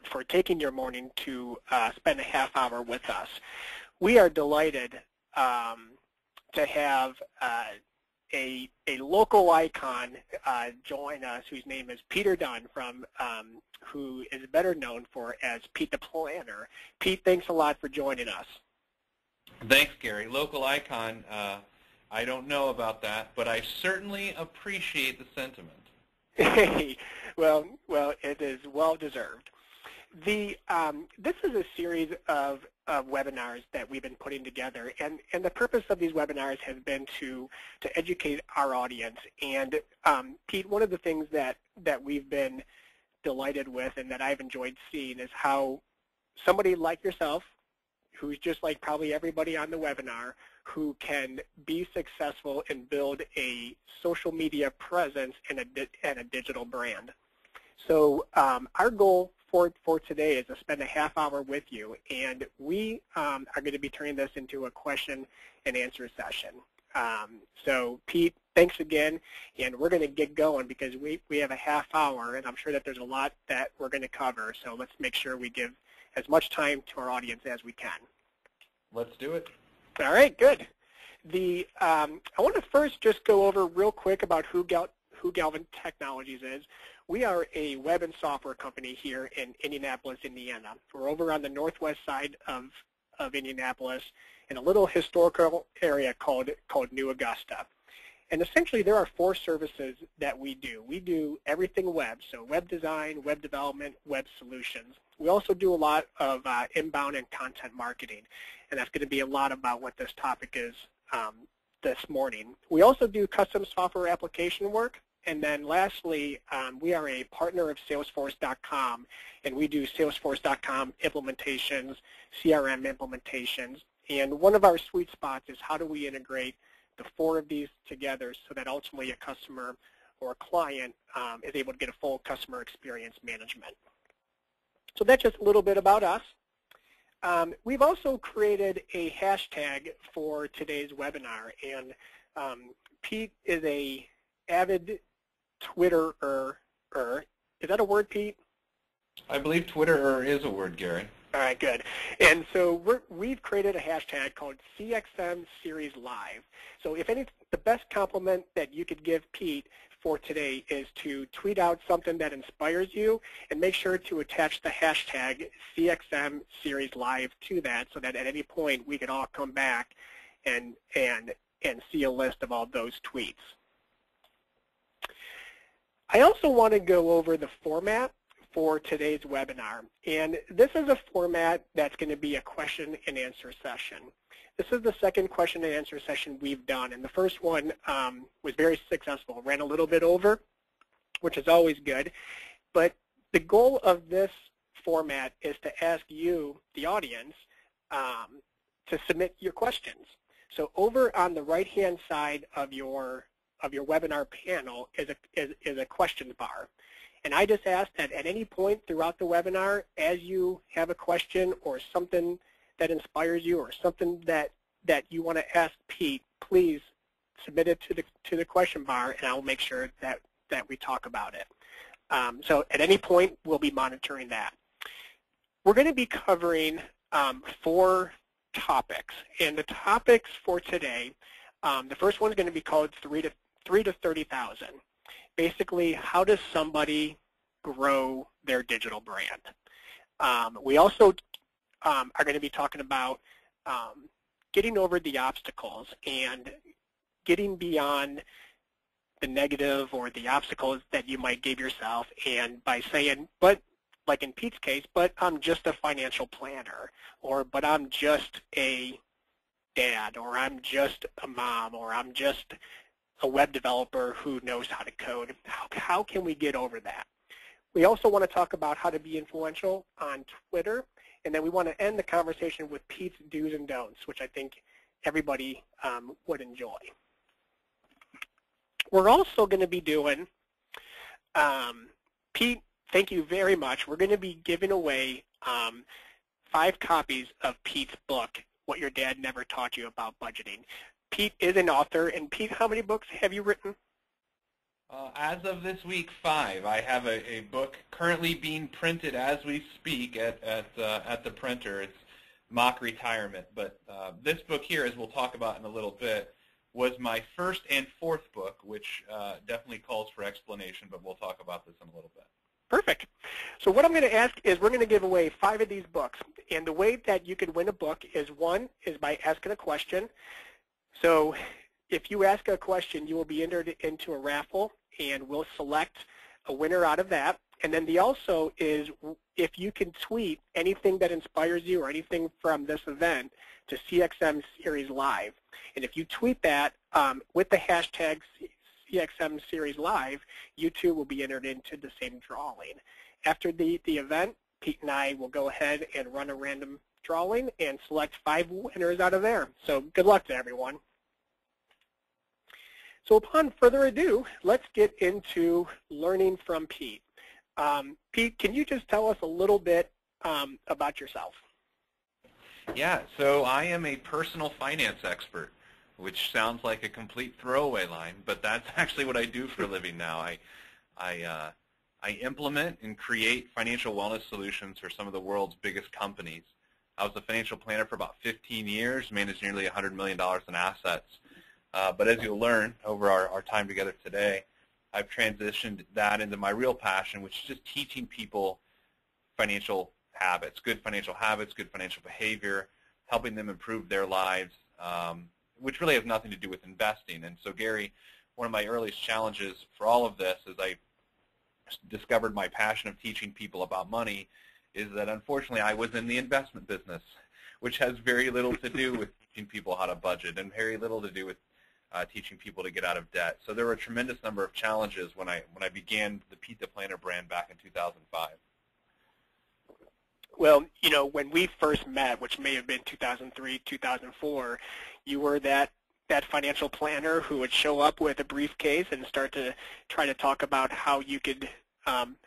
for taking your morning to spend a half hour with us. We are delighted to have a local icon join us, whose name is Peter Dunn, who is better known as Pete the Planner. Pete, thanks a lot for joining us. Thanks, Gary. Local icon, I don't know about that, but I certainly appreciate the sentiment. Hey, well, it is well deserved. This is a series of webinars that we've been putting together, and the purpose of these webinars has been to educate our audience. And Pete, one of the things that we've been delighted with and that I've enjoyed seeing is how somebody like yourself, who's just like probably everybody on the webinar, who can be successful and build a social media presence and a digital brand. So our goal for today is to spend a half hour with you, and we are going to be turning this into a question and answer session. So Pete, thanks again, and we're going to get going because we have a half hour, and I'm sure that there's a lot that we're going to cover, so let's make sure we give as much time to our audience as we can. Let's do it. All right, good. I want to first just go over real quick about who Galvin Technologies is. We are a web and software company here in Indianapolis, Indiana. We're over on the northwest side of Indianapolis in a little historical area called New Augusta. And essentially there are 4 services that we do. We do everything web, so web design, web development, web solutions. We also do a lot of inbound and content marketing, and that's going to be a lot about what this topic is this morning. We also do custom software application work. And then lastly, we are a partner of Salesforce.com, and we do Salesforce.com implementations, CRM implementations. And one of our sweet spots is how do we integrate the 4 of these together so that ultimately a customer or a client is able to get a full customer experience management. So that's just a little bit about us. We've also created a hashtag for today's webinar, and Pete is a avid Twitterer. Is that a word, Pete? I believe Twitterer is a word, Gary. All right, good. And so we've created a hashtag called CXM Series Live. So the best compliment that you could give Pete for today is to tweet out something that inspires you and make sure to attach the hashtag CXM Series Live to that so that at any point we could all come back and see a list of all those tweets. I also want to go over the format for today's webinar, and this is a format that's going to be a question and answer session. This is the second question and answer session we've done, and the first one was very successful, ran a little bit over, which is always good, but the goal of this format is to ask you, the audience, to submit your questions. So over on the right-hand side of your webinar panel is a questions bar. And I just ask that at any point throughout the webinar, as you have a question or something that inspires you or something that you want to ask Pete, please submit it to the question bar, and I'll make sure that we talk about it. So at any point, we'll be monitoring that. We're going to be covering 4 topics, and the topics for today, the first one is going to be called 3 to 30,000. Basically, how does somebody grow their digital brand? We also are going to be talking about getting over the obstacles and getting beyond the negative or the obstacles that you might give yourself, and by saying, but like in Pete's case, but I'm just a financial planner, or but I'm just a dad, or I'm just a mom, or I'm just a web developer who knows how to code. How can we get over that? We also want to talk about how to be influential on Twitter, and then we want to end the conversation with Pete's do's and don'ts, which I think everybody would enjoy. We're also going to be doing, Pete, thank you very much. We're going to be giving away 5 copies of Pete's book, What Your Dad Never Taught You About Budgeting. Pete is an author, and Pete, how many books have you written? As of this week, 5. I have a book currently being printed as we speak at the printer. It's Mock Retirement. But this book here, as we'll talk about in a little bit, was my first and fourth book, which definitely calls for explanation, but we'll talk about this in a little bit. Perfect. So what I'm going to ask is we're going to give away 5 of these books. And the way that you can win a book is, one, is by asking a question. So if you ask a question, you will be entered into a raffle, and we'll select a winner out of that. And then the also is if you can tweet anything that inspires you or anything from this event to CXM Series Live. And if you tweet that with the hashtag CXM Series Live, you too will be entered into the same drawing. After the event, Pete and I will go ahead and run a random drawing and select 5 winners out of there. So good luck to everyone. So upon further ado, let's get into learning from Pete. Pete, can you just tell us a little bit about yourself? Yeah, so I am a personal finance expert, which sounds like a complete throwaway line, but that's actually what I do for a living now. I implement and create financial wellness solutions for some of the world's biggest companies. I was a financial planner for about 15 years, managed nearly $100 million in assets. But as you'll learn over our time together today, I've transitioned that into my real passion, which is just teaching people financial habits, good financial behavior, helping them improve their lives, which really has nothing to do with investing. And so, Gary, one of my earliest challenges for all of this as I discovered my passion of teaching people about money is that, unfortunately, I was in the investment business, which has very little to do with teaching people how to budget and very little to do with teaching people to get out of debt. So there were a tremendous number of challenges when I began the Pete the Planner brand back in 2005. Well, you know, when we first met, which may have been 2003, 2004, you were that financial planner who would show up with a briefcase and start to try to talk about how you could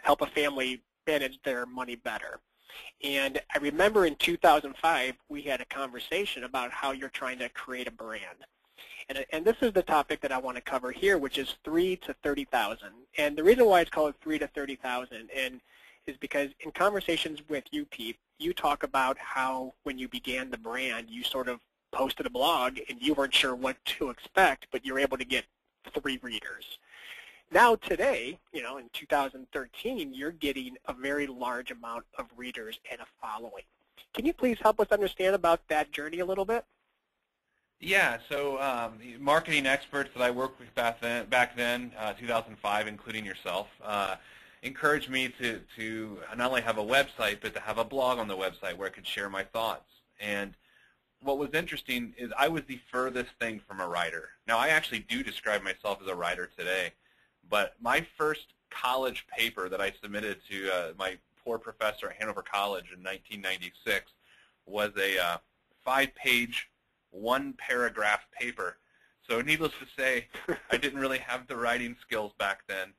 help a family manage their money better. And I remember in 2005, we had a conversation about how you're trying to create a brand. And this is the topic that I want to cover here, which is 3 to 30,000. And the reason why it's called 3 to 30,000 is because in conversations with you, Pete, you talk about how when you began the brand, you sort of posted a blog and you weren't sure what to expect, but you were able to get 3 readers. Now today, you know, in 2013, you're getting a very large amount of readers and a following. Can you please help us understand about that journey a little bit? Yeah, so marketing experts that I worked with back then, 2005, including yourself, encouraged me to not only have a website, but to have a blog on the website where I could share my thoughts. And what was interesting is I was the furthest thing from a writer. Now, I actually do describe myself as a writer today, but my first college paper that I submitted to my poor professor at Hanover College in 1996 was a 5-page, 1-paragraph paper. So needless to say, I didn't really have the writing skills back then.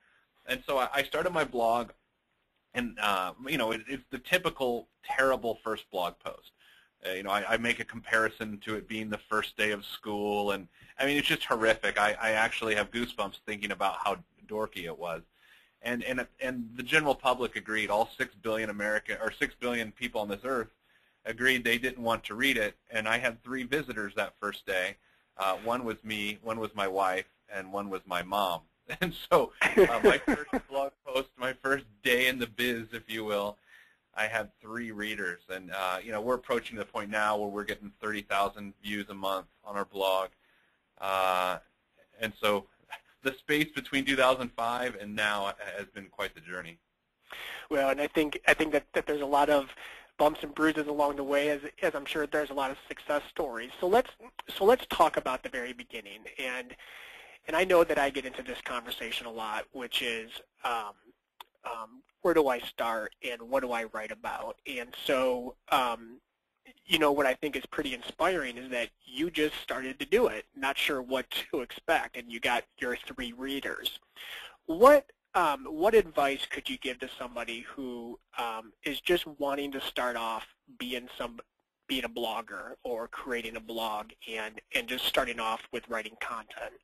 And so I started my blog, and you know, it's the typical terrible first blog post. You know, I make a comparison to it being the first day of school, and I mean, it's just horrific. I actually have goosebumps thinking about how dorky it was. And the general public agreed. All 6 billion people on this earth agreed they didn't want to read it, and I had 3 visitors that first day. One was me, one was my wife, and one was my mom. And so my first blog post, my first day in the biz, if you will, I had 3 readers. And, you know, we're approaching the point now where we're getting 30,000 views a month on our blog. And so the space between 2005 and now has been quite the journey. Well, and I think that there's a lot of bumps and bruises along the way, as I'm sure there's a lot of success stories. So let's talk about the very beginning. And I know that I get into this conversation a lot, which is where do I start and what do I write about? And so, you know, what I think is pretty inspiring is that you just started to do it, not sure what to expect, and you got your 3 readers. What advice could you give to somebody who is just wanting to start off being a blogger or creating a blog and just starting off with writing content?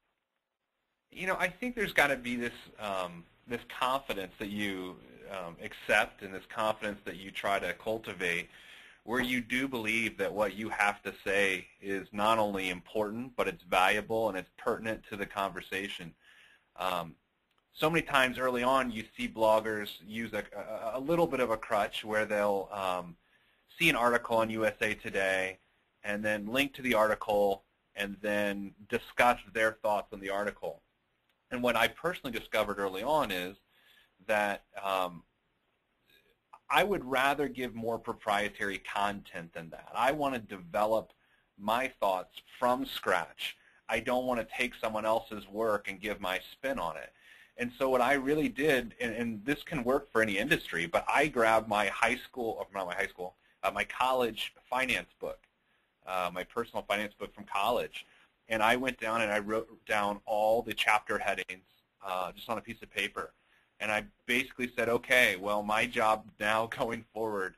I think there's got to be this confidence that you accept, and this confidence that you try to cultivate, where you do believe that what you have to say is not only important, but it's valuable and it's pertinent to the conversation. So many times early on, you see bloggers use a little bit of a crutch where they'll see an article on USA Today and then link to the article and then discuss their thoughts on the article. And what I personally discovered early on is that I would rather give more proprietary content than that. I want to develop my thoughts from scratch. I don't want to take someone else's work and give my spin on it. And so what I really did, and this can work for any industry, but I grabbed my my college finance book, my personal finance book from college, and I went down and I wrote down all the chapter headings just on a piece of paper. And I basically said, okay, well, my job now going forward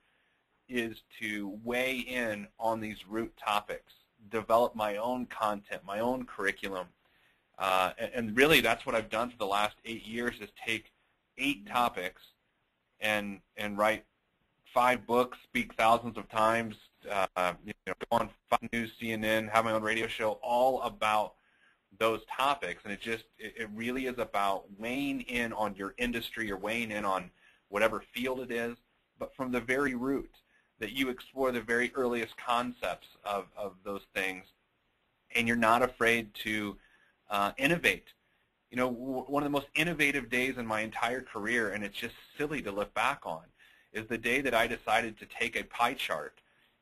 is to weigh in on these root topics, develop my own content, my own curriculum. And really that's what I've done for the last 8 years, is take 8 topics and write 5 books, speak thousands of times, go on Fox News, CNN, have my own radio show, all about those topics. And it really is about weighing in on your industry or weighing in on whatever field it is, but from the very root, that you explore the very earliest concepts of those things, and you're not afraid to innovate. One of the most innovative days in my entire career, and it's just silly to look back on, is the day that I decided to take a pie chart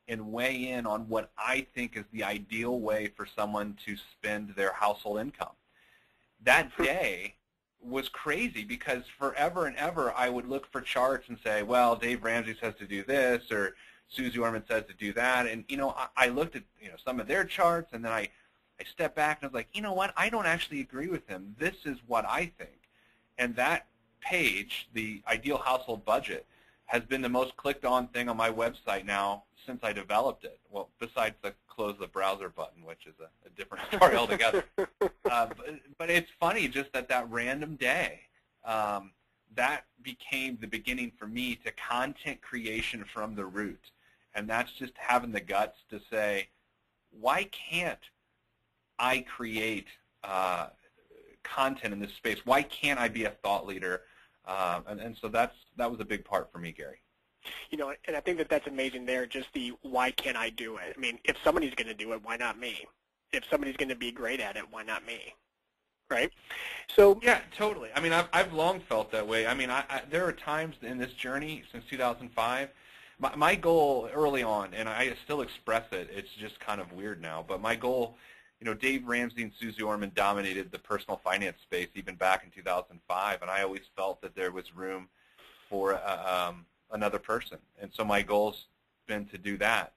and weigh in on what I think is the ideal way for someone to spend their household income. That day was crazy, because forever and ever I would look for charts and say, well, Dave Ramsey says to do this, or Susie Orman says to do that. And, I looked at some of their charts, and then I stepped back and I was like, you know what, I don't actually agree with him. This is what I think. And that page, the Ideal Household Budget, has been the most clicked on thing on my website now since I developed it. Well, besides the close the browser button, which is a different story altogether. But it's funny just that random day, that became the beginning for me to content creation from the root. And that's just having the guts to say, why can't I create content in this space? Why can't I be a thought leader? And so that was a big part for me, Gary. And I think that's amazing there, just the why can't I do it? I mean, if somebody's going to do it, why not me? If somebody's going to be great at it, why not me? Right? So yeah, totally. I mean, I've long felt that way. I mean, there are times in this journey since 2005, my goal early on, and I still express it, it's just kind of weird now, but my goal, Dave Ramsey and Susie Orman dominated the personal finance space even back in 2005, and I always felt that there was room for another person. And so my goal's been to do that.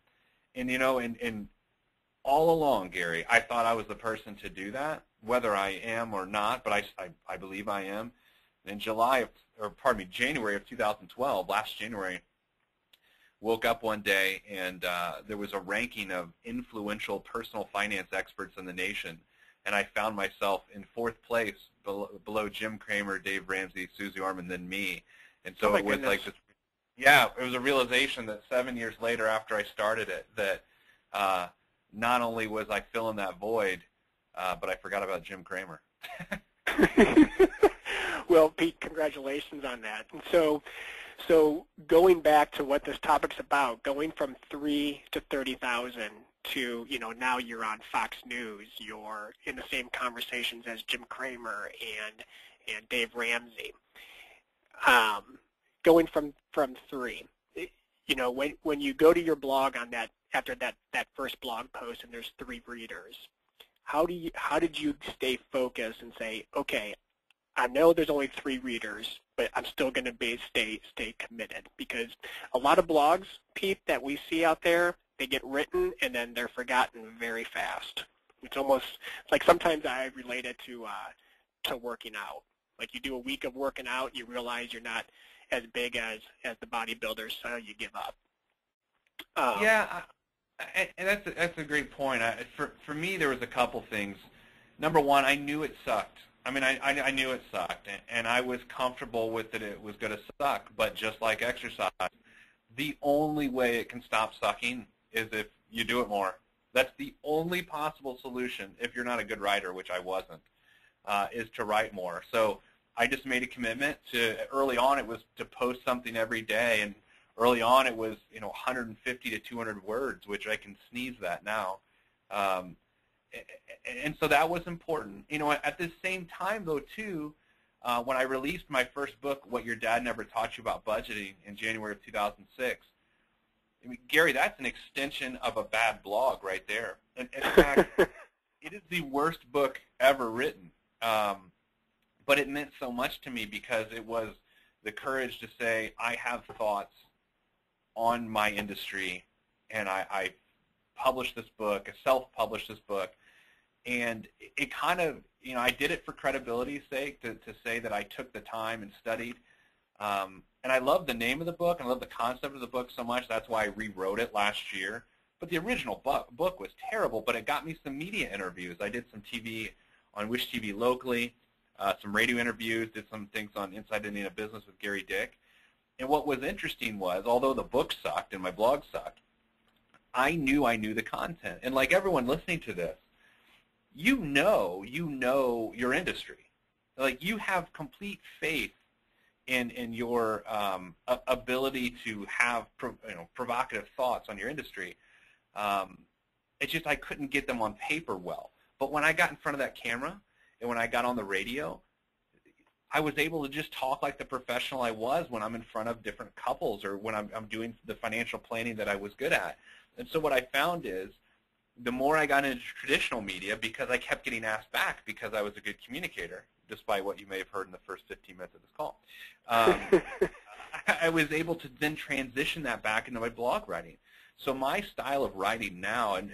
And, and all along, Gary, I thought I was the person to do that, whether I am or not, but I believe I am. In January of 2012, last January, woke up one day and there was a ranking of influential personal finance experts in the nation, and I found myself in 4th place below Jim Cramer, Dave Ramsey, Susie Orman, then me. And so it was like this, it was a realization that 7 years later after I started it, that not only was I filling that void, but I forgot about Jim Cramer. Well, Pete, congratulations on that. And so going back to what this topic's about, going from 3 to 30,000 to, now you're on Fox News, you're in the same conversations as Jim Cramer and Dave Ramsey. Going from 3, when you go to your blog on that, after that first blog post and there's 3 readers, how did you stay focused and say, okay, I know there's only 3 readers, but I'm still going to stay committed? Because a lot of blogs, Pete, that we see out there, they get written and then they're forgotten very fast. It's like sometimes I relate it to working out. Like you do a week of working out, you realize you're not as big as the bodybuilders, so you give up. And that's a great point. For me, there was a couple things. Number one, I knew it sucked. I mean, I knew it sucked, and I was comfortable with that it was going to suck, but just like exercise, the only way it can stop sucking is if you do it more. That's the only possible solution if you're not a good writer, which I wasn't, is to write more. So I just made a commitment to, early on it was to post something every day, and early on it was 150 to 200 words, which I can sneeze that now. And so that was important. At the same time, though, too, when I released my first book, What Your Dad Never Taught You About Budgeting, in January of 2006, I mean, Gary, that's an extension of a bad blog right there. And in fact, it is the worst book ever written. But it meant so much to me because it was the courage to say, I have thoughts on my industry, and I published this book, I self-published this book. And it kind of, I did it for credibility's sake, to say that I took the time and studied. And I love the name of the book, and I love the concept of the book so much. That's why I rewrote it last year. But the original book was terrible, but it got me some media interviews. I did some TV on Wish TV locally, some radio interviews, did some things on Inside Indiana Business with Gary Dick. And what was interesting was, although the book sucked and my blog sucked, I knew the content. And like everyone listening to this, you know your industry. Like, you have complete faith in your ability to have provocative thoughts on your industry. It's just I couldn't get them on paper well. But when I got in front of that camera and when I got on the radio, I was able to just talk like the professional I was when I'm in front of different couples or when I'm doing the financial planning that I was good at. And so what I found is, the more I got into traditional media, because I kept getting asked back because I was a good communicator, despite what you may have heard in the first 15 minutes of this call, I was able to then transition that back into my blog writing. So my style of writing now, and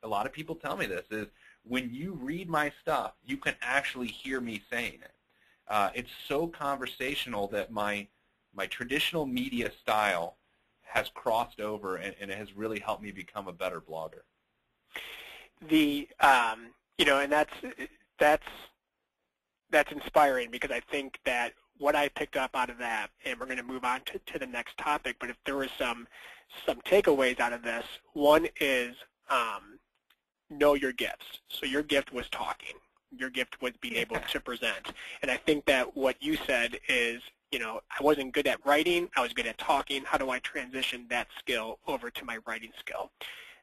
a lot of people tell me this, is when you read my stuff, you can actually hear me saying it. It's so conversational that my traditional media style has crossed over, and it has really helped me become a better blogger. And that's inspiring, because I think that what I picked up out of that, and we're going to move on to the next topic, but if there were some takeaways out of this, one is know your gifts. So your gift was talking. Your gift was being able to present. And I think that what you said is, I wasn't good at writing, I was good at talking. How do I transition that skill over to my writing skill?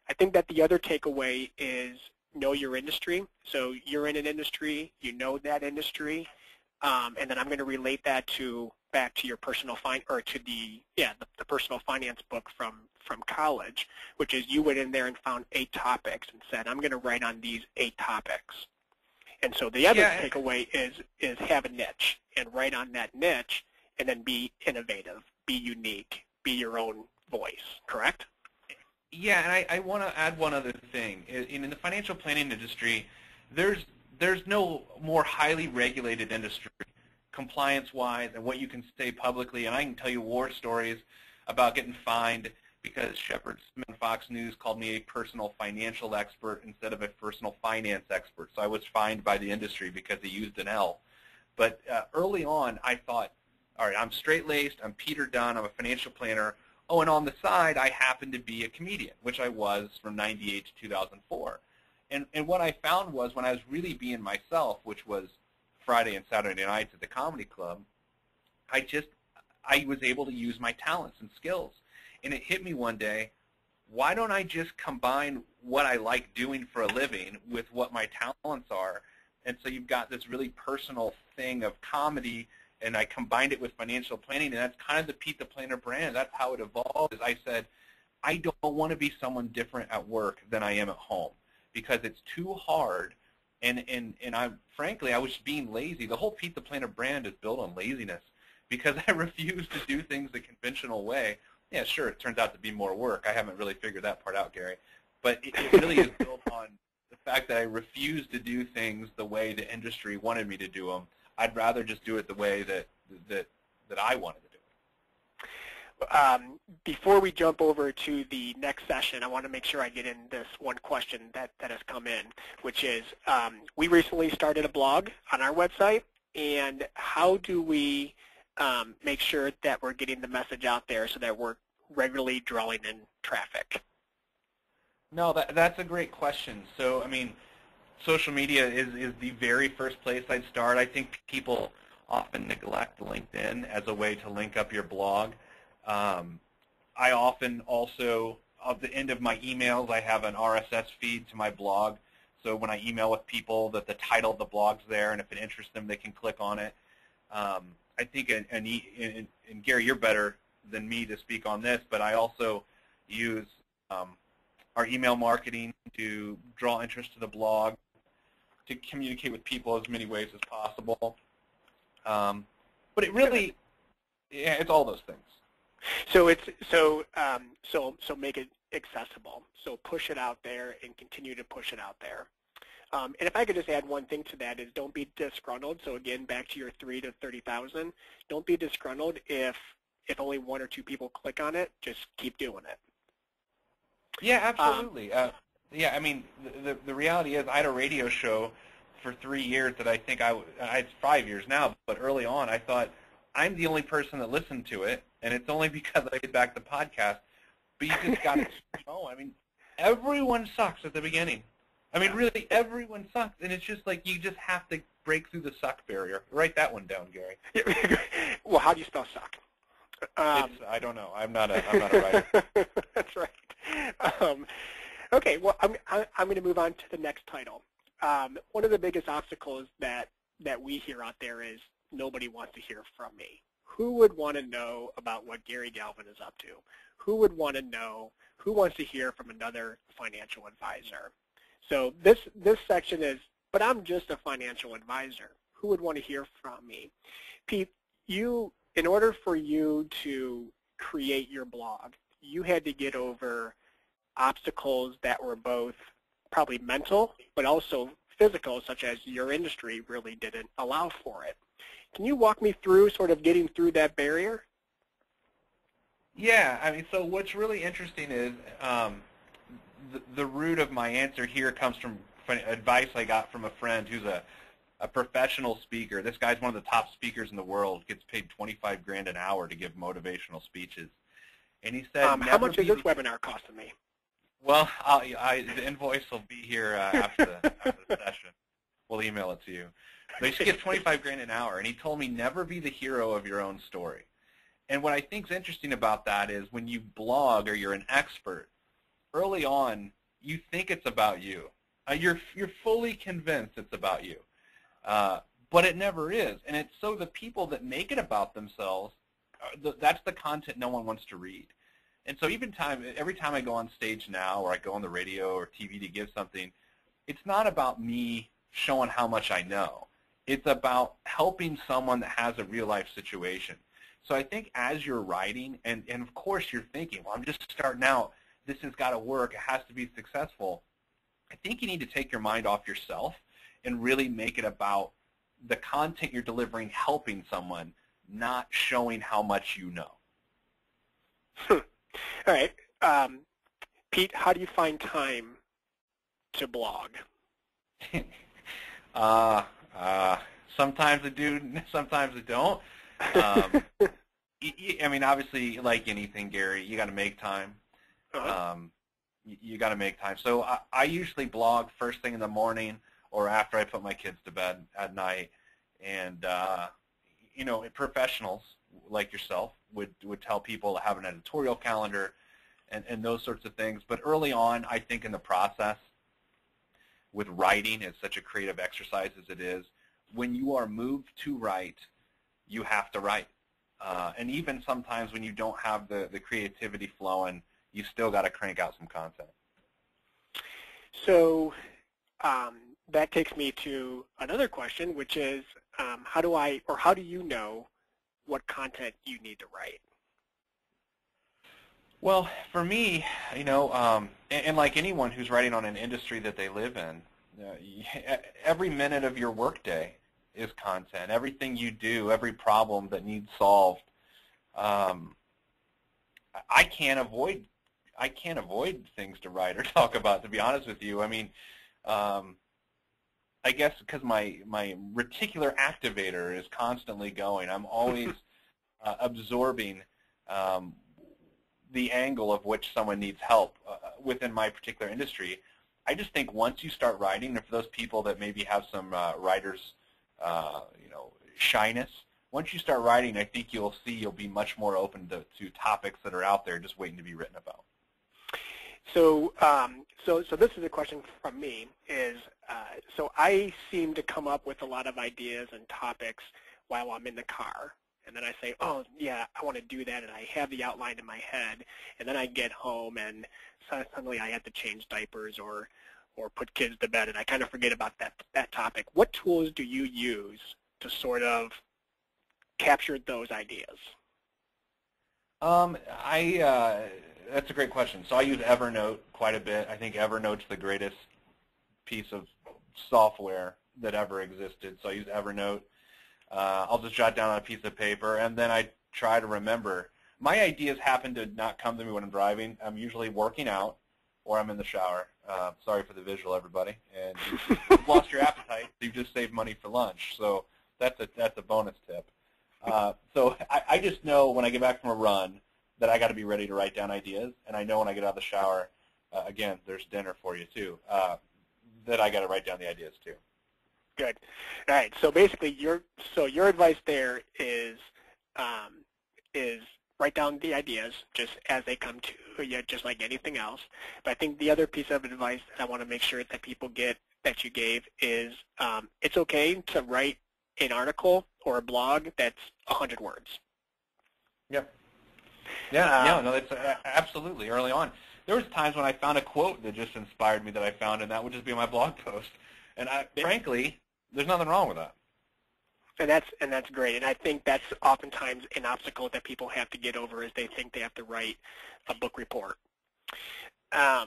I think that the other takeaway is know your industry. So you're in an industry, you know that industry, and then I'm going to relate that back to your personal the personal finance book from college, which is you went in there and found 8 topics and said, I'm going to write on these 8 topics. And so the other takeaway is have a niche and write on that niche, and then be innovative, be unique, be your own voice. Correct? Yeah, and I want to add one other thing. In the financial planning industry, there's no more highly regulated industry, compliance-wise, and what you can say publicly. And I can tell you war stories about getting fined because Shepard Smith on Fox News called me a personal financial expert instead of a personal finance expert. So I was fined by the industry because he used an L. But early on, I thought, all right, I'm straight-laced, I'm Peter Dunn, I'm a financial planner. Oh, and on the side, I happened to be a comedian, which I was from 98 to 2004. And what I found was when I was really being myself, which was Friday and Saturday nights at the comedy club, I was able to use my talents and skills. And it hit me one day, why don't I just combine what I like doing for a living with what my talents are? And so you've got this really personal thing of comedy, and I combined it with financial planning, and that's kind of the Pete the Planner brand. That's how it evolved. Is I said, I don't want to be someone different at work than I am at home because it's too hard, and frankly, I was being lazy. The whole Pete the Planner brand is built on laziness because I refuse to do things the conventional way. Yeah, sure, it turns out to be more work. I haven't really figured that part out, Gary. But it really is built on the fact that I refuse to do things the way the industry wanted me to do them. I'd rather just do it the way that I wanted to do before we jump over to the next session, I want to make sure I get in this one question that has come in, which is, we recently started a blog on our website, and how do we make sure that we're getting the message out there so that we're regularly drawing in traffic? No, that's a great question. So, I mean, social media is the very first place I'd start. I think people often neglect LinkedIn as a way to link up your blog. I often also, at the end of my emails, I have an RSS feed to my blog. So when I email with people, that the title of the blog's there, and if it interests them, they can click on it. I think, and Gary, you're better than me to speak on this, but I also use our email marketing to draw interest to the blog, to communicate with people as many ways as possible. But it really, yeah, it's all those things. So it's so make it accessible. So push it out there and continue to push it out there. And if I could just add one thing to that is don't be disgruntled. So again, back to your 3 to 30,000. Don't be disgruntled if only 1 or 2 people click on it. Just keep doing it. Yeah, absolutely. Yeah, I mean, the reality is I had a radio show for 3 years that I think it's 5 years now, but early on I thought I'm the only person that listened to it, and it's only because I get back the podcast. But you just got to know. I mean, everyone sucks at the beginning. I mean, really, everyone sucks, and it's just like you just have to break through the suck barrier. Write that one down, Gary. Well, how do you spell suck? I don't know. I'm not a writer. That's right. Okay, well, I'm going to move on to the next title. One of the biggest obstacles that we hear out there is nobody wants to hear from me. Who would want to know about what Gary Galvin is up to? Who would want to know? Who wants to hear from another financial advisor? So this section is, but I'm just a financial advisor. Who would want to hear from me? Pete, in order for you to create your blog, you had to get over obstacles that were both probably mental but also physical, such as your industry really didn't allow for it. Can you walk me through sort of getting through that barrier? Yeah, I mean, so what's really interesting is the root of my answer here comes from advice I got from a friend who's a professional speaker. This guy's one of the top speakers in the world, gets paid $25 grand an hour to give motivational speeches. And he said, how much is this webinar costing me? Well, the invoice will be here after the session. We'll email it to you. But he gets $25 grand an hour, and he told me never be the hero of your own story. And what I think is interesting about that is when you blog or you're an expert, early on you think it's about you. You're fully convinced it's about you, but it never is. And it's so the people that make it about themselves, that's the content no one wants to read. And so every time I go on stage now or I go on the radio or TV to give something, it's not about me showing how much I know. It's about helping someone that has a real-life situation. So I think as you're writing, and of course you're thinking, well, I'm just starting out. This has got to work. It has to be successful. I think you need to take your mind off yourself and really make it about the content you're delivering helping someone, not showing how much you know. All right. Pete, how do you find time to blog? Sometimes I do, sometimes I don't. I mean, obviously, like anything, Gary, you got to make time. You got to make time. So I usually blog first thing in the morning or after I put my kids to bed at night. And you know, professionals like yourself would tell people to have an editorial calendar and those sorts of things. But early on, I think in the process, with writing, it's such a creative exercise as it is, when you are moved to write, you have to write. And even sometimes when you don't have the creativity flowing, you still got to crank out some content. So that takes me to another question, which is how do you know what content you need to write? Well, for me, you know, and like anyone who's writing on an industry that they live in, every minute of your workday is content. Everything you do, every problem that needs solved, I can't avoid things to write or talk about, to be honest with you. I mean, I guess because my reticular activator is constantly going. I'm always absorbing the angle of which someone needs help within my particular industry. I just think once you start writing, and for those people that maybe have some writer's shyness, once you start writing, I think you'll be much more open to topics that are out there just waiting to be written about. So, so this is a question from me. So I seem to come up with a lot of ideas and topics while I'm in the car, and then I say, oh yeah, I want to do that, and I have the outline in my head, and then I get home and suddenly I have to change diapers or put kids to bed, and I kind of forget about that topic. What tools do you use to sort of capture those ideas? That's a great question. So I use Evernote quite a bit. I think Evernote's the greatest piece of software that ever existed. So I use Evernote. I'll just jot down on a piece of paper, and then I try to remember. My ideas happen to not come to me when I'm driving. I'm usually working out or I'm in the shower. Sorry for the visual, everybody. And you've lost your appetite, so you've just saved money for lunch. So that's a bonus tip. So I just know when I get back from a run that I got to be ready to write down ideas, and I know when I get out of the shower, again, there's dinner for you too, that I got to write down the ideas too. Good. All right. So basically, your advice there is write down the ideas just as they come to you, just like anything else. But I think the other piece of advice that I want to make sure that people get that you gave is it's okay to write an article or a blog that's 100 words. Yep. Yeah, no, that's absolutely early on. There was times when I found a quote that just inspired me that I found, and that would just be my blog post. And frankly, there's nothing wrong with that. And that's great. And I think that's oftentimes an obstacle that people have to get over is they think they have to write a book report. I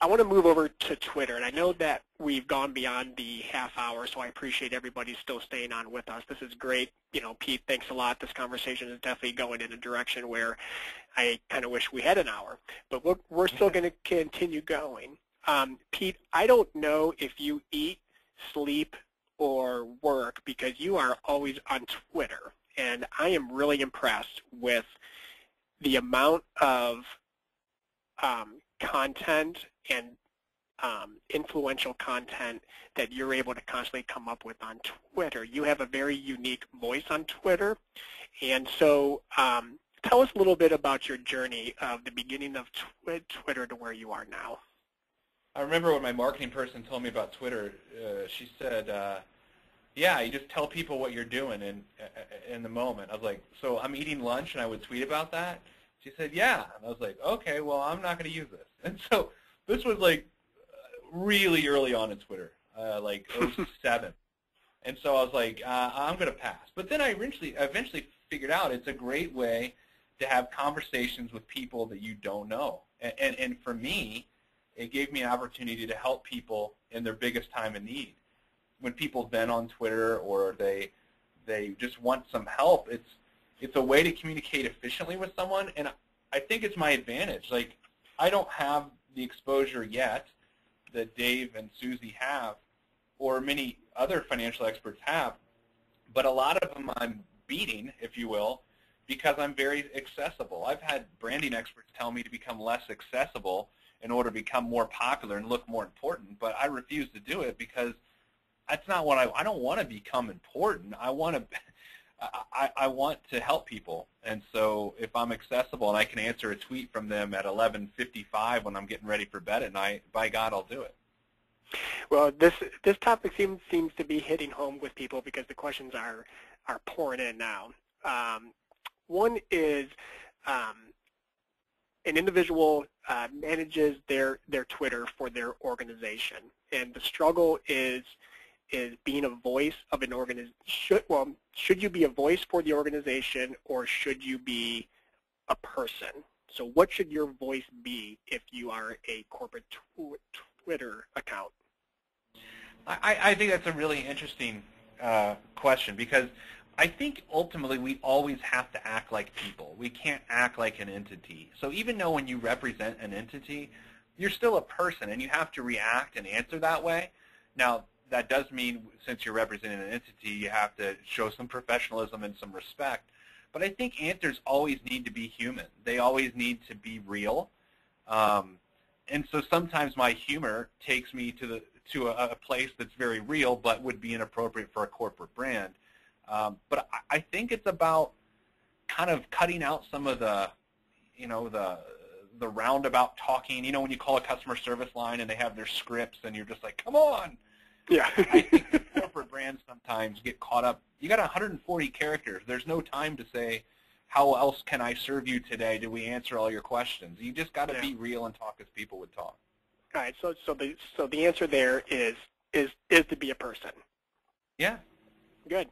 want to move over to Twitter, and I know that we've gone beyond the half hour, so I appreciate everybody still staying on with us. This is great. You know, Pete, thanks a lot. This conversation is definitely going in a direction where I kind of wish we had an hour, but we're still going to continue going. Pete, I don't know if you eat, sleep, or work because you are always on Twitter, and I am really impressed with the amount of content and influential content that you're able to constantly come up with on Twitter. You have a very unique voice on Twitter, and so tell us a little bit about your journey of the beginning of Twitter to where you are now. I remember when my marketing person told me about Twitter, she said, yeah, you just tell people what you're doing in the moment. I was like, so I'm eating lunch and I would tweet about that? She said, yeah. And I was like, okay, well, I'm not going to use this. And so this was like really early on in Twitter, like 07. And so I was like, I'm going to pass. But then I eventually figured out it's a great way to have conversations with people that you don't know. And for me, it gave me an opportunity to help people in their biggest time of need. When people vent on Twitter or they just want some help, it's a way to communicate efficiently with someone, and I think it's my advantage. Like, I don't have the exposure yet that Dave and Susie have or many other financial experts have, but a lot of them I'm beating, if you will, because I'm very accessible. I've had branding experts tell me to become less accessible in order to become more popular and look more important, but I refuse to do it because that's not what I don't want to become important. I want to help people, and so if I'm accessible and I can answer a tweet from them at 11:55 when I'm getting ready for bed at night, by God, I'll do it. Well, this topic seems to be hitting home with people because the questions are pouring in now. One is an individual manages their Twitter for their organization, and the struggle is being a voice of an organization. Should you be a voice for the organization or should you be a person? So what should your voice be if you are a corporate Twitter account? I think that's a really interesting question because I think ultimately we always have to act like people. We can't act like an entity. So even though when you represent an entity, you're still a person, and you have to react and answer that way. Now, that does mean since you're representing an entity, you have to show some professionalism and some respect. But I think answers always need to be human. They always need to be real. And so sometimes my humor takes me to a place that's very real but would be inappropriate for a corporate brand. But I think it's about kind of cutting out some of the, the roundabout talking. You know, when you call a customer service line and they have their scripts and you're just like, come on. Yeah. I think the corporate brands sometimes get caught up. You got 140 characters. There's no time to say, how else can I serve you today? Do we answer all your questions? You just got to be real and talk as people would talk. All right. So the answer there is to be a person. Yeah. Good.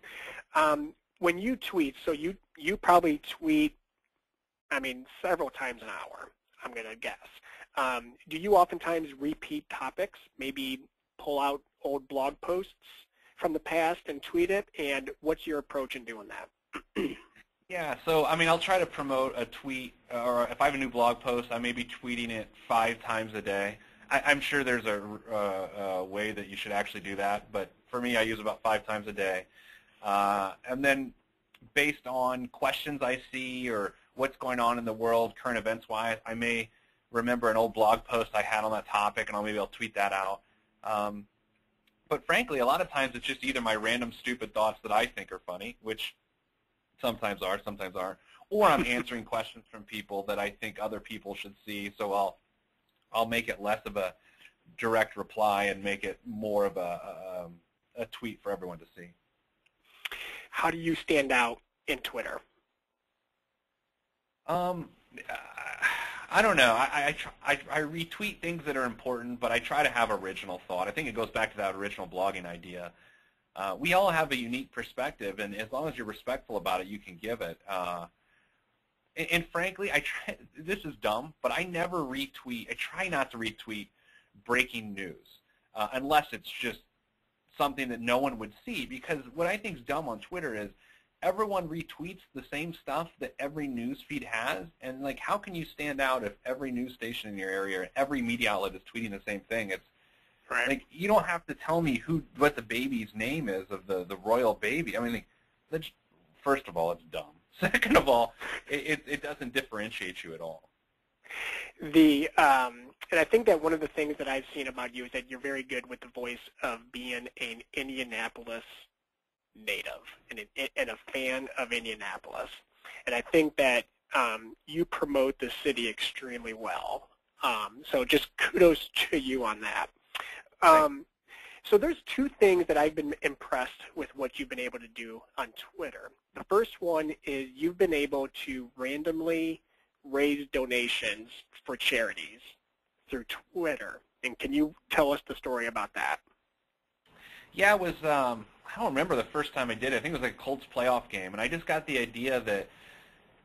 When you tweet, so you probably tweet, I mean, several times an hour, I'm going to guess. Do you oftentimes repeat topics, maybe pull out old blog posts from the past and tweet it? And what's your approach in doing that? Yeah, so I mean, I'll try to promote a tweet, or if I have a new blog post, I may be tweeting it 5 times a day. I'm sure there's a way that you should actually do that, but for me, I use about 5 times a day. And then based on questions I see or what's going on in the world, current events-wise, I may remember an old blog post I had on that topic, and maybe I'll tweet that out. But frankly, a lot of times it's just either my random stupid thoughts that I think are funny, which sometimes are, sometimes aren't, or I'm answering questions from people that I think other people should see, so I'll make it less of a direct reply and make it more of a tweet for everyone to see. How do you stand out in Twitter? I don't know. I retweet things that are important, but I try to have original thought. I think it goes back to that original blogging idea. We all have a unique perspective, and as long as you're respectful about it, you can give it. And frankly, this is dumb, but I never retweet. I try not to retweet breaking news unless it's just something that no one would see, because what I think is dumb on Twitter is everyone retweets the same stuff that every news feed has, and like, how can you stand out if every news station in your area, every media outlet is tweeting the same thing? It's right. Like, you don't have to tell me what the baby's name is of the royal baby. I mean, like, first of all, it's dumb. Second of all, it doesn't differentiate you at all. And I think that one of the things that I've seen about you is that you're very good with the voice of being an Indianapolis native and a fan of Indianapolis. And I think that you promote the city extremely well. So just kudos to you on that. So there's 2 things that I've been impressed with what you've been able to do on Twitter. The first one is you've been able to randomly raise donations for charities through Twitter. And can you tell us the story about that? Yeah, it was, I don't remember the first time I did it. I think it was like a Colts playoff game. And I just got the idea that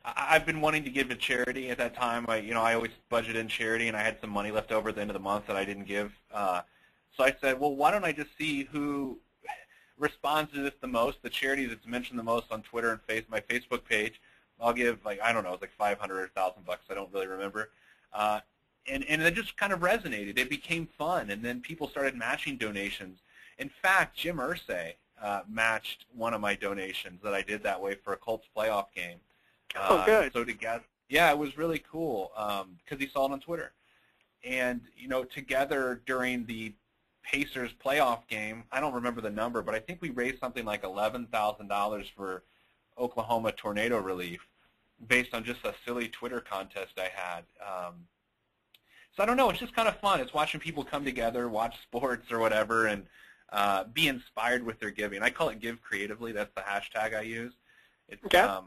I've been wanting to give to charity at that time. I always budget in charity, and I had some money left over at the end of the month that I didn't give. So I said, well, why don't I just see who responds to this the most, the charity that's mentioned the most on Twitter and my Facebook page. I'll give, like, I don't know, it's like 500 or 1,000 bucks. I don't really remember. And it just kind of resonated. It became fun, and then people started matching donations. In fact, Jim Irsay matched one of my donations that I did that way for a Colts playoff game. Oh, good. So together, yeah, it was really cool because he saw it on Twitter. And, together during the Pacers playoff game, I don't remember the number, but I think we raised something like $11,000 for Oklahoma tornado relief based on just a silly Twitter contest I had. So I don't know, it's just kind of fun. It's watching people come together, watch sports or whatever, and be inspired with their giving. I call it Give Creatively. That's the hashtag I use. It's, okay.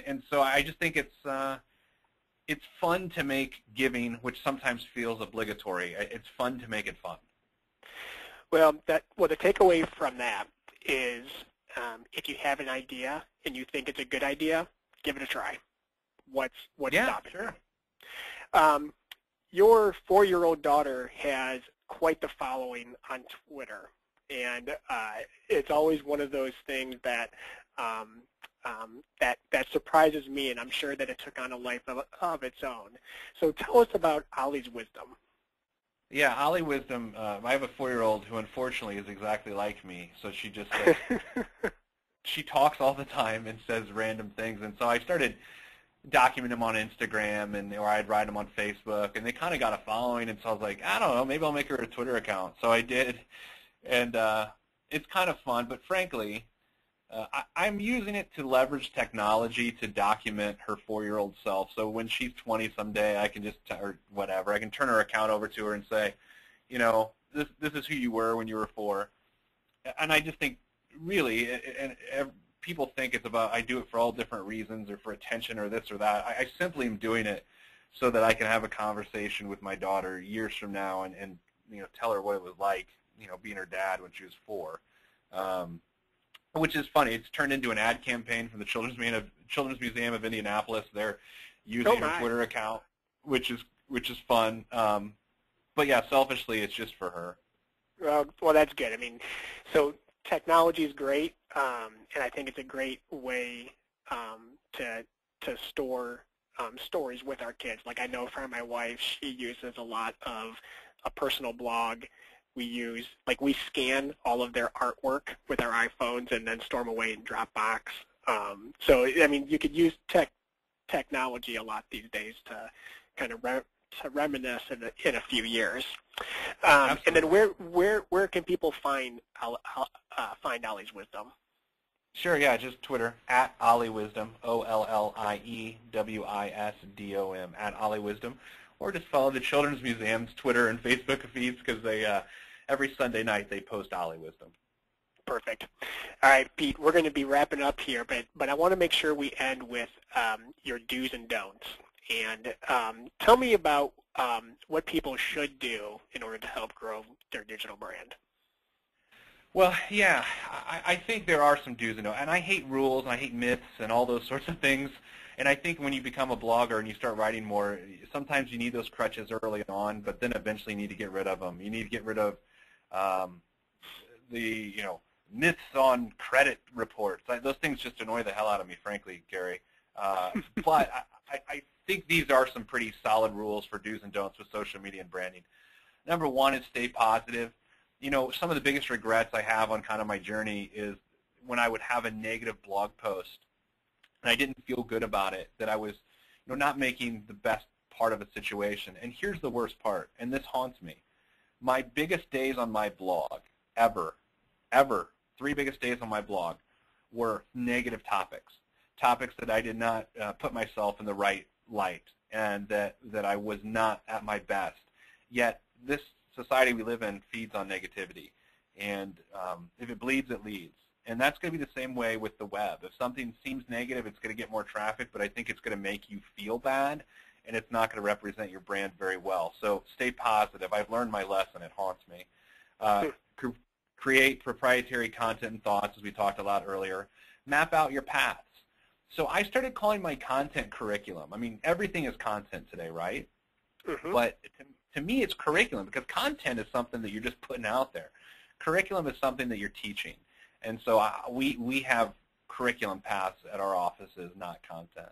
And so I just think it's fun to make giving, which sometimes feels obligatory. It's fun to make it fun. Well, the takeaway from that is if you have an idea and you think it's a good idea, give it a try. What's stopping sure. you? Your 4-year-old daughter has quite the following on Twitter, and it's always one of those things that that surprises me, and I'm sure that it took on a life of its own. So tell us about Ollie's Wisdom. Yeah, Ollie Wisdom, I have a 4-year-old who unfortunately is exactly like me, so she just she talks all the time and says random things, and so I started documenting them on Instagram, or I'd write them on Facebook, and they kind of got a following, and so I was like, I don't know, maybe I'll make her a Twitter account. So I did, and it's kind of fun, but frankly, I'm using it to leverage technology to document her 4-year-old self. So when she's 20 someday, I can just, or whatever, I can turn her account over to her and say, you know, this is who you were when you were 4. And I just think, really, and people think it's about I do it for all different reasons or for attention or this or that. I simply am doing it so that I can have a conversation with my daughter years from now and you know, tell her what it was like, you know, being her dad when she was 4. Which is funny. It's turned into an ad campaign from the Children's Museum of Indianapolis. They're using her Twitter account, which is fun. But yeah, selfishly, it's just for her. Well, that's good. I mean, so technology is great, and I think it's a great way to store stories with our kids. Like I know for my wife, she uses a lot of a personal blog. We scan all of their artwork with our iPhones and then store them away in Dropbox. So I mean, you could use technology a lot these days to kind of reminisce in a few years. And then where can people find Ollie's Wisdom? Sure, yeah, just Twitter, at Ollie Wisdom, OLLIEWISDOM, at Ollie Wisdom, or just follow the Children's Museum's Twitter and Facebook feeds because they every Sunday night they post Ollie Wisdom. Perfect. All right, Pete, we're going to be wrapping up here, but I want to make sure we end with your do's and don'ts. And tell me about what people should do in order to help grow their digital brand. Well, yeah, I think there are some do's and don'ts. And I hate rules, and I hate myths and all those sorts of things. And I think when you become a blogger and you start writing more, sometimes you need those crutches early on, but then eventually you need to get rid of them. You need to get rid of the myths on credit reports. Those things just annoy the hell out of me, frankly, Gary. But I think these are some pretty solid rules for do's and don'ts with social media and branding. Number one is stay positive. You know, some of the biggest regrets I have on kind of my journey is when I would have a negative blog post and I didn't feel good about it, that I was not making the best part of a situation. And here's the worst part, and this haunts me. My biggest days on my blog, ever, 3 biggest days on my blog were negative topics that I did not put myself in the right light and that I was not at my best. Yet this society we live in feeds on negativity, and if it bleeds, it leads. And that's going to be the same way with the web. If something seems negative, it's going to get more traffic, but I think it's going to make you feel bad, and it's not going to represent your brand very well. So stay positive. I've learned my lesson. It haunts me. Create proprietary content and thoughts, as we talked a lot earlier. Map out your paths. So I started calling my content curriculum. I mean, everything is content today, right? Mm-hmm. But to me, it's curriculum because content is something that you're just putting out there. Curriculum is something that you're teaching. And so we have curriculum paths at our offices, not content.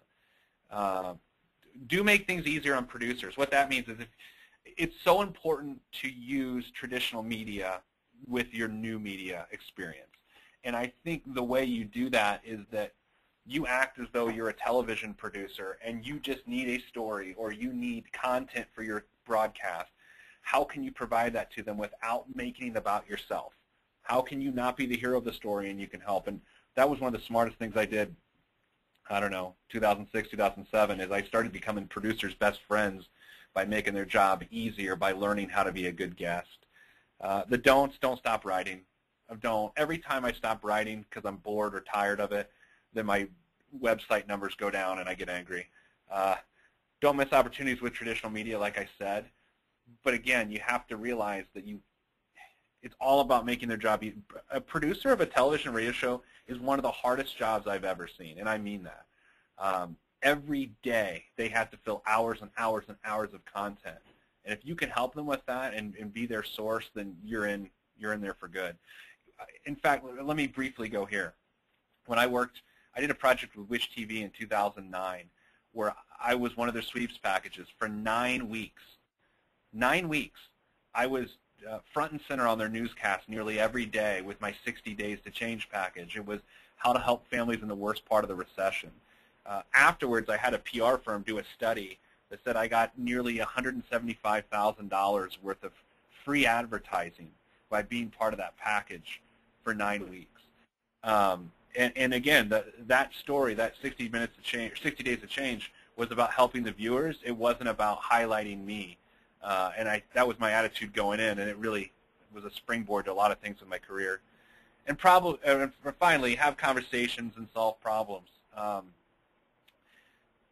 Do make things easier on producers. What that means is it's so important to use traditional media with your new media experience. And I think the way you do that is that you act as though you're a television producer and you just need a story or you need content for your broadcast. How can you provide that to them without making it about yourself? How can you not be the hero of the story and you can help? And that was one of the smartest things I did, I don't know, 2006, 2007, is I started becoming producers' best friends by making their job easier by learning how to be a good guest. The don'ts, don't stop writing. Every time I stop writing because I'm bored or tired of it, then my website numbers go down and I get angry. Don't miss opportunities with traditional media, like I said. But again, you have to realize that it's all about making their job easy. A producer of a television radio show is one of the hardest jobs I've ever seen, and I mean that. Every day they have to fill hours and hours and hours of content. And if you can help them with that and be their source, then you're in there for good. In fact, let me briefly go here. when I did a project with Wish TV in 2009 where I was one of their sweeps packages for 9 weeks. 9 weeks. I was front and center on their newscast nearly every day with my 60 Days to Change package. It was how to help families in the worst part of the recession. Afterwards, I had a PR firm do a study that said I got nearly $175,000 worth of free advertising by being part of that package for 9 weeks. And again, that story, that 60 Days to Change, was about helping the viewers. It wasn't about highlighting me. And that was my attitude going in, and it really was a springboard to a lot of things in my career. And finally, have conversations and solve problems.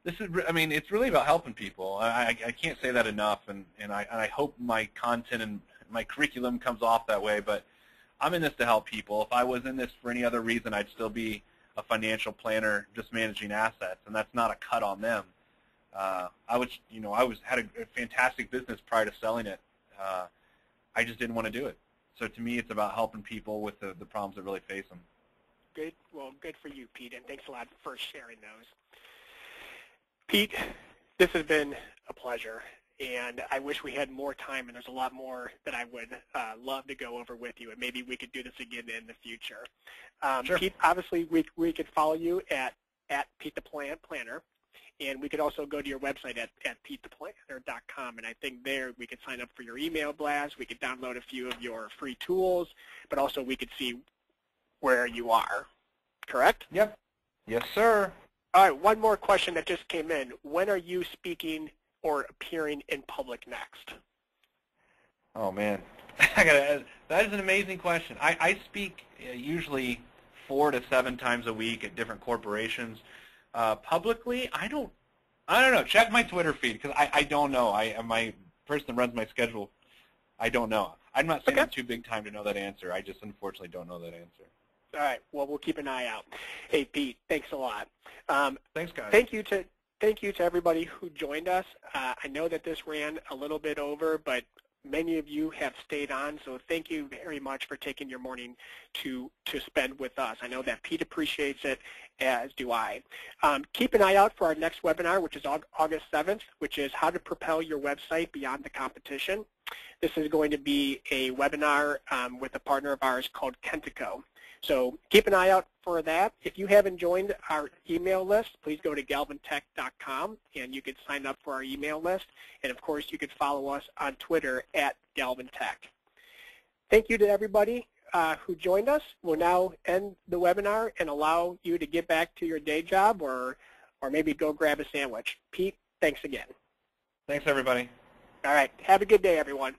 It's really about helping people. I can't say that enough, and I hope my content and my curriculum comes off that way, but I'm in this to help people. If I was in this for any other reason, I'd still be a financial planner just managing assets, and that's not a cut on them. I had a fantastic business prior to selling it. I just didn't want to do it. So to me, it's about helping people with the problems that really face them. Good. Well, good for you, Pete, and thanks a lot for sharing those. Pete, this has been a pleasure, and I wish we had more time, and there's a lot more that I would love to go over with you, and maybe we could do this again in the future. Sure. Pete, obviously, we could follow you at Pete the Planner. And we could also go to your website at PeteThePlanner.com, and I think there we could sign up for your email blast. We could download a few of your free tools, but also we could see where you are. Correct? Yep. Yes, sir. All right, one more question that just came in. When are you speaking or appearing in public next? Oh, man. That is an amazing question. I speak usually 4 to 7 times a week at different corporations. Publicly, I don't know. Check my Twitter feed because I don't know. My person that runs my schedule, I don't know. I'm not saying I'm too big time to know that answer. I just unfortunately don't know that answer. All right. Well, we'll keep an eye out. Hey, Pete, thanks a lot. Thanks, guys. Thank you to everybody who joined us. I know that this ran a little bit over, but many of you have stayed on, so thank you very much for taking your morning to spend with us. I know that Pete appreciates it, as do I. Keep an eye out for our next webinar, which is August 7th, which is how to propel your website beyond the competition. This is going to be a webinar with a partner of ours called Kentico. So keep an eye out for that. If you haven't joined our email list, please go to galvintech.com and you can sign up for our email list. And of course, you can follow us on Twitter at galvintech. Thank you to everybody who joined us. We'll now end the webinar and allow you to get back to your day job or maybe go grab a sandwich. Pete, thanks again. Thanks, everybody. All right. Have a good day, everyone.